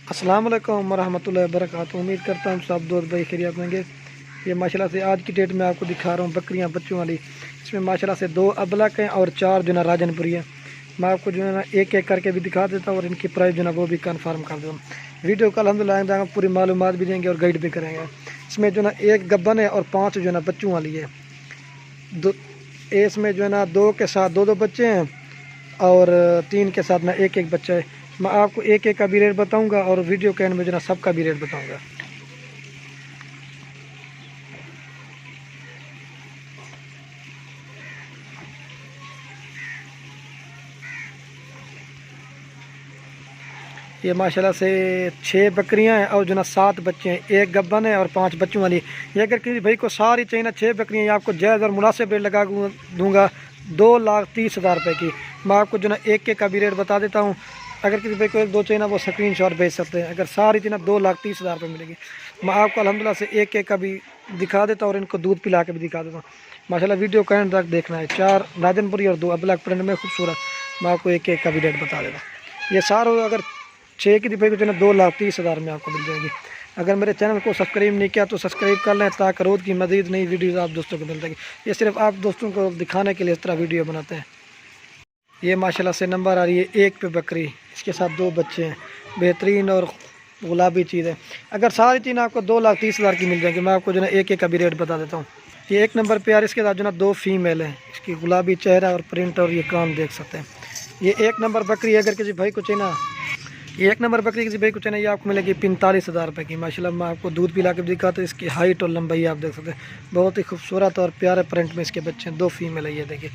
अस्सलाम वालेकुम वरहमतुल्लाहि वबरकातुहू। उम्मीद करता हूँ सब दोस्त भाई खैरियत होंगे। ये माशाल्लाह से आज की डेट में आपको दिखा रहा हूँ बकरियाँ बच्चों वाली। इसमें माशाल्लाह से 2 अबलक हैं और 4 जो ना राजनपुरी है। मैं आपको जो है ना एक एक करके भी दिखा देता हूँ और इनकी प्राइस जो ना वो भी कंफर्म कर दूँ। वीडियो को अल्हम्दुलिल्लाह पूरी मालूमात भी देंगे और गाइड भी करेंगे। इसमें जो ना एक गब्बन है और 5 जो ना बच्चों वाली है। दो इसमें जो है ना 2 के साथ 2 बच्चे हैं और 3 के साथ ना एक एक बच्चा है। मैं आपको एक एक का भी रेट बताऊंगा और वीडियो के एंड में जो ना सबका भी रेट बताऊंगा। ये माशाल्लाह से 6 बकरियां हैं और जो ना 7 बच्चे हैं। एक गब्बन है और 5 बच्चों वाली। ये अगर किसी भाई को सारी चाहिए ना 6 बकरियां, ये आपको जायज़ और मुनासिब रेट लगा दूंगा 2,30,000 रुपये की। मैं आपको जो ना एक एक का भी रेट बता देता हूँ। अगर किसी भाई को 1-2 चाहिए ना वो स्क्रीनशॉट भेज सकते हैं। अगर सारी चाहिए ना 2,30,000 रुपये मिलेगी। मैं आपको अल्हम्दुलिल्लाह से एक एक का भी दिखा देता हूँ और इनको दूध पिला के भी दिखा देता हूँ। माशाल्लाह वीडियो का एंड तक देखना है। 4 राजनपुरी और 2 अबलक प्रिंट में खूबसूरत। मैं आपको एक एक का भी रेट बता देता हूँ। ये सारों अगर 6 की डिब्बे को जो है 2,30,000 में आपको मिल जाएगी। अगर मेरे चैनल को सब्सक्राइब नहीं किया तो सब्सक्राइब कर लें ताकि रोज़ की मज़ीद नई वीडियोज़ आप दोस्तों को मिल जाएगी। ये सिर्फ आप दोस्तों को दिखाने के लिए इस तरह वीडियो बनाते हैं। ये माशाल्लाह से नंबर आ रही है 1 पे बकरी। इसके साथ 2 बच्चे हैं। बेहतरीन और गुलाबी चीज़ है। अगर सारी चीज़ आपको 2,30,000 की मिल जाएगी। मैं आपको जो है एक एक का भी रेट बता देता हूँ। ये 1 नंबर पे यार इसके साथ जो ना 2 फीमेल हैं। इसकी गुलाबी चेहरा और प्रिंट और ये काम देख सकते हैं। ये 1 नंबर बकरी है। अगर किसी भाई को चाहिए ना ये 1 नंबर बकरी किसी भाई को चाहिए ये आपको मिलेगी 45,000 रुपये की। माशाल्लाह मैं आपको दूध पिला के भी दिखाता हूँ। इसकी हाइट और लंबाई आप देख सकते हैं। बहुत ही खूबसूरत और प्यारे प्रिंट में इसके बच्चे हैं। 2 फीमेल है। ये देखिए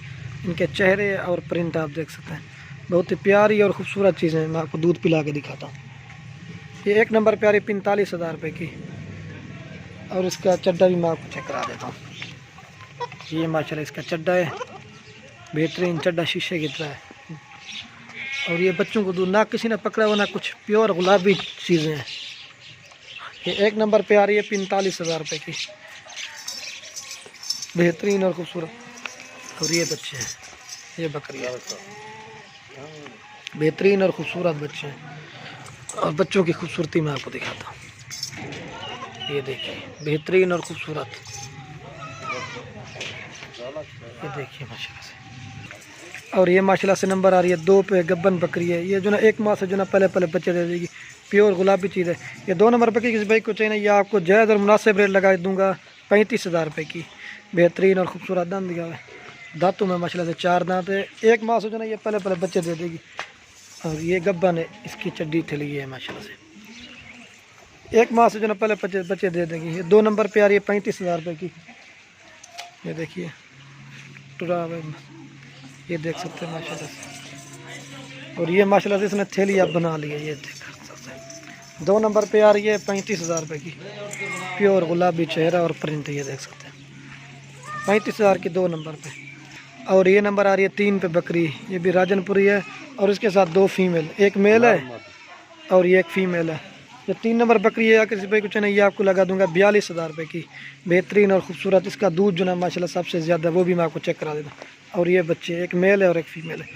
इनके चेहरे और प्रिंट आप देख सकते हैं। बहुत ही प्यारी और ख़ूबसूरत चीज़ें मैं आपको दूध पिला के दिखाता हूँ। ये 1 नंबर प्यारी 45,000 रुपये की। और इसका चड्डा भी मैं आपको चेक करा देता हूँ। ये माशाल्लाह इसका चड्डा है। बेहतरीन चड्डा शीशे की तरह है। और ये बच्चों को दूध ना किसी ने पकड़ा हुआ ना कुछ, प्योर गुलाबी चीज़ें हैं। ये 1 नंबर पे आ रही है 45,000 रुपये की। बेहतरीन और खूबसूरत। और ये बच्चे हैं। ये बकरियाँ बेहतरीन और ख़ूबसूरत बच्चे हैं। और बच्चों की खूबसूरती मैं आपको दिखाता हूँ। ये देखिए बेहतरीन और ख़ूबसूरत। ये देखिए माशाल्लाह से। और ये माशाल्लाह से नंबर आ रही है 2 पे गब्बन बकरी है। ये जो ना 1 माह से जो ना पहले बच्चे दे देगी। प्योर गुलाबी चीज़ है। ये 2 नंबर बकरी किसी भाई को चाहिए ना ये आपको जायज़ और मुनासिब रेट लगा दूंगा 35,000 रुपये की। बेहतरीन और खूबसूरत दांत दिया हुआ है। दांतों में माशाल्लाह से 4 दांत है। 1 माह से जो ना ये पहले बच्चे दे देगी। और ये गब्बन है। इसकी चड्डी थली है माशाल्लाह से। 1 माह से जो ना पहले बच्चे दे देगी। ये 2 नंबर पे आ रही है 35,000 रुपये की। ये देखिए टुरा ये देख सकते हैं माशाल्लाह से। और ये माशाल्लाह से इसने थैली आप बना ली है। ये देख सकते हैं 2 नंबर पे आ रही है 35,000 रुपये की। प्योर गुलाबी चेहरा और प्रिंट ये देख सकते हैं 35,000 की 2 नंबर पे। और ये नंबर आ रही है 3 पे बकरी। ये भी राजनपुरी है और इसके साथ 2 फीमेल, 1 मेल है और ये 1 फीमेल है। ये 3 नंबर बकरी है। किसी भाई को चाहिए ये आपको लगा दूंगा 42,000 रुपये की। बेहतरीन और खूबसूरत। इसका दूध जो ना माशाल्लाह सबसे ज़्यादा वो भी मैं आपको चेक करा देता हूँ। और ये बच्चे 1 मेल है और 1 फीमेल है।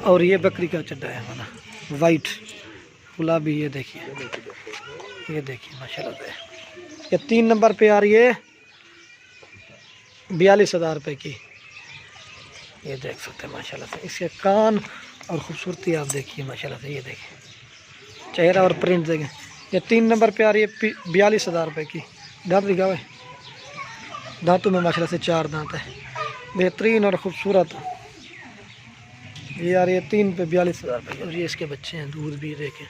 और ये बकरी का चड्डा है हमारा वाइट गुलाबी। ये देखिए माशाल्लाह से। ये 3 नंबर पे आ रही है 42,000 रुपये की। ये देख सकते हैं माशाल्लाह से। इसके कान और खूबसूरती आप देखिए माशाल्लाह से। ये देखिए चेहरा और प्रिंट देखें। ये 3 नंबर पे आ रही है 42,000 रुपये की। दांत दिखा हुआ है। दांतों में माशाल्लाह से 4 दांत है। बेहतरीन और ख़ूबसूरत। ये आ रही है 3 पे 42,000 रुपये। और ये इसके बच्चे हैं। दूध भी देखें।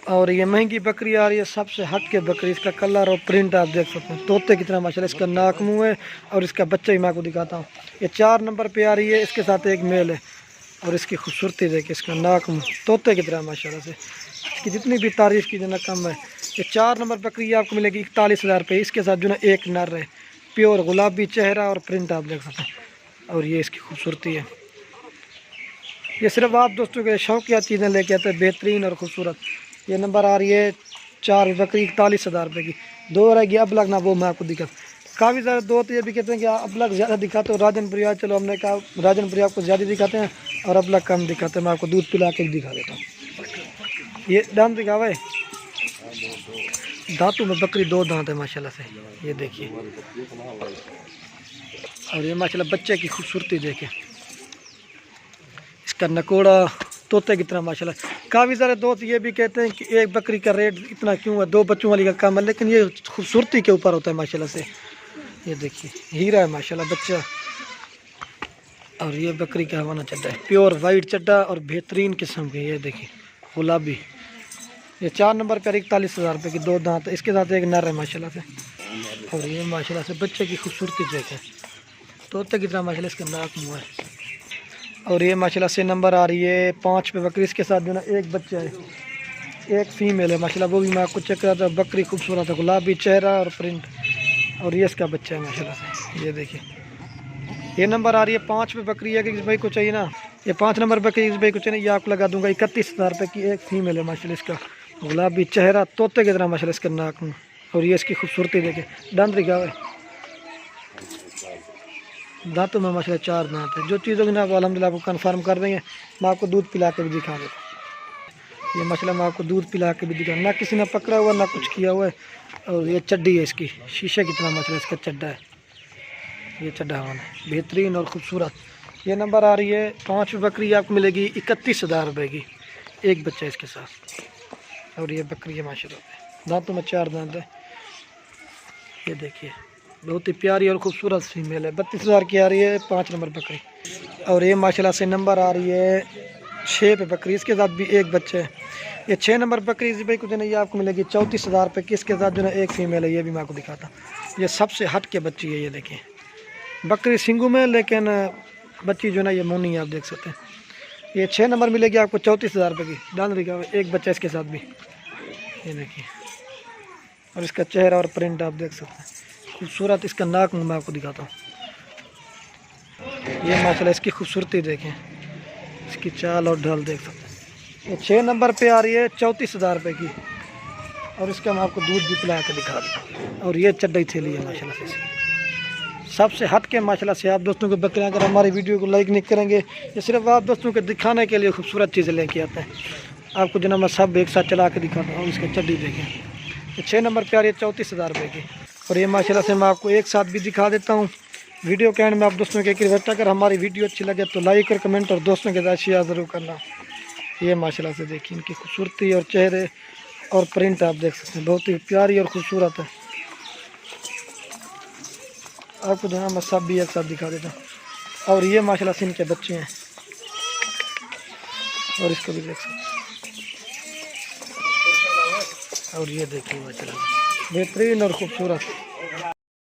और ये महंगी बकरी आ रही है सबसे हट के बकरी। इसका कलर और प्रिंट आप देख सकते हैं तोते की तरह माशाल्लाह। इसका नाक मुँह है और इसका बच्चा ही मैं आपको दिखाता हूँ। ये 4 नंबर पे आ रही है। इसके साथ 1 मेल है। और इसकी खूबसूरती देखिए। इसका नाक मुँह तोते की तरह माशाल्लाह से। इसकी जितनी भी तारीफ़ की जाना कम है। ये 4 नंबर बकरी आपको मिलेगी 41,000 रुपये। इसके साथ जो ना 1 नर है। प्योर गुलाबी चेहरा और प्रिंट आप देख सकते हैं। और ये इसकी खूबसूरती है। ये सिर्फ आप दोस्तों के शौकिया चीज़ें लेके आते हैं बेहतरीन और ख़ूबसूरत। ये नंबर आ रही है 4 बकरी 41,000 रुपये की। 2 रहेगी अबलग ना वो मैं आपको दिखा। काफ़ी ज़्यादा दोस्त ये भी कहते हैं कि अबलग ज़्यादा दिखाते हो राजनपुरी। चलो हमने कहा राजनपुरी आपको ज़्यादा दिखाते हैं और अबलग कम दिखाते हैं। मैं आपको दूध पिला के दिखा देता हूँ। ये दाम दिखा हुआ है दांतों में बकरी 2 दांत है माशाल्लाह से, ये देखिए। और ये माशाल्लाह बच्चे की खूबसूरती देखें, इसका नकोड़ा तोते की तरह माशाल्लाह। काफ़ी सारे दोस्त ये भी कहते हैं कि एक बकरी का रेट इतना क्यों है, 2 बच्चों वाली का कम है, लेकिन ये खूबसूरती के ऊपर होता है माशाल्लाह से। ये देखिए हीरा है माशाल्लाह बच्चा। और ये बकरी का हवाना चड्डा है, प्योर वाइट चड्डा और बेहतरीन किस्म की। ये देखिए गुलाबी, ये 4 नंबर पर 41,000 रुपये की, 2 दांत, इसके साथ एक नर है माशाल्लाह से। और ये माशाल्लाह से बच्चे की खूबसूरती देखें, तोते की तरह माशाल्लाह इसका नाक मुँह है। और ये माशाल्लाह से नंबर आ रही है 5 पे बकरी, इसके साथ जो ना एक बच्चा है, एक फीमेल है माशाल्लाह, वो भी मैं आपको चेक करा था। बकरी खूबसूरत है, गुलाबी चेहरा और प्रिंट। और ये इसका बच्चा है माशाल्लाह से, ये देखिए। ये नंबर आ रही है 5 पे बकरी है कि इस भाई को चाहिए ना, ये 5 नंबर बकरी इस भाई को चाहिए, ये आपको लगा दूंगा 31,000 रुपये की। एक फीमेल है माशाल्लाह, इसका गुलाबी चेहरा, तोते की तरह माशाल्लाह इसका नाक में। और ये इसकी खूबसूरती देखे, दांत दिखा हुआ है, दांतों में माशाल्लाह 4 दांत है। जो चीज़ों की ना आप अल्हम्दुलिल्लाह आपको कन्फर्म कर देंगे, मैं आपको दूध पिला के भी दिखा देता हूँ। ये माशाल्लाह मैं आपको दूध पिला के भी दिखा, ना किसी ने पकड़ा हुआ ना कुछ किया हुआ है। और ये चड्डी है इसकी, शीशे की तरह माशाल्लाह इसका चड्डा है, ये चड्डा हवाना है, बेहतरीन और ख़ूबसूरत। ये नंबर आ रही है 5 बकरी, आपको मिलेगी 31,000 रुपये की, एक बच्चा इसके साथ। और ये बकरी है माशाल्लाह, दांतों में 4 दांत है। ये देखिए बहुत ही प्यारी और ख़ूबसूरत फीमेल है, 32,000 की आ रही है 5 नंबर बकरी। और ये माशाल्लाह से नंबर आ रही है 6 पे बकरी, इसके साथ भी एक बच्चा है। ये 6 नंबर बकरी इस भाई को जो है ये आपको मिलेगी 34,000 रुपये की, इसके साथ जो है एक फीमेल है, ये भी मैं आपको दिखाता हूँ। ये सबसे हट के बच्ची है, ये देखिए बकरी सिंगू में, लेकिन बच्ची जो है ना ये मोनी है, आप देख सकते हैं। ये 6 नंबर मिलेगी आपको 34,000 रुपये की, दान दिखा एक बच्चा इसके साथ भी, ये देखिए। और इसका चेहरा और प्रिंट आप देख सकते हैं, खूबसूरत। इसका नाक मैं आपको दिखाता हूँ, ये माशाल्लाह इसकी खूबसूरती देखें, इसकी चाल और ढाल देख सकते हैं। ये 6 नंबर पे आ रही है 34,000 रुपये की। और इसका मैं आपको दूध भी पिला के दिखा दूँ। और ये चड्डई थैली है माशाल्लाह से, सबसे हट के माशाल्लाह से। आप दोस्तों को बकरियाँ अगर हमारी वीडियो को लाइक नहीं करेंगे, ये सिर्फ आप दोस्तों को दिखाने के लिए खूबसूरत चीज़ें लेके आते हैं। आपको जो ना मैं सब एक साथ चला के दिखाता हूँ। इसके चड्डी देखें, ये 6 नंबर पे आ रही है 34,000 रुपये की। और ये माशाल्लाह से मैं आपको एक साथ भी दिखा देता हूँ। वीडियो के एंड में आप दोस्तों के रिक्वेस्ट, अगर हमारी वीडियो अच्छी लगे तो लाइक और कमेंट और दोस्तों के साथ शेयर ज़रूर करना। ये माशाल्लाह से देखिए इनकी खूबसूरती और चेहरे और प्रिंट आप देख सकते हैं, बहुत ही प्यारी और ख़ूबसूरत है। आपको जो है मैं सब भी एक साथ दिखा देता हूँ। और ये माशाल्लाह से इनके बच्चे हैं, और इसको भी देख सकते हैं। और ये देखिए माशाल्लाह बेहतरीन और ख़ूबसूरत।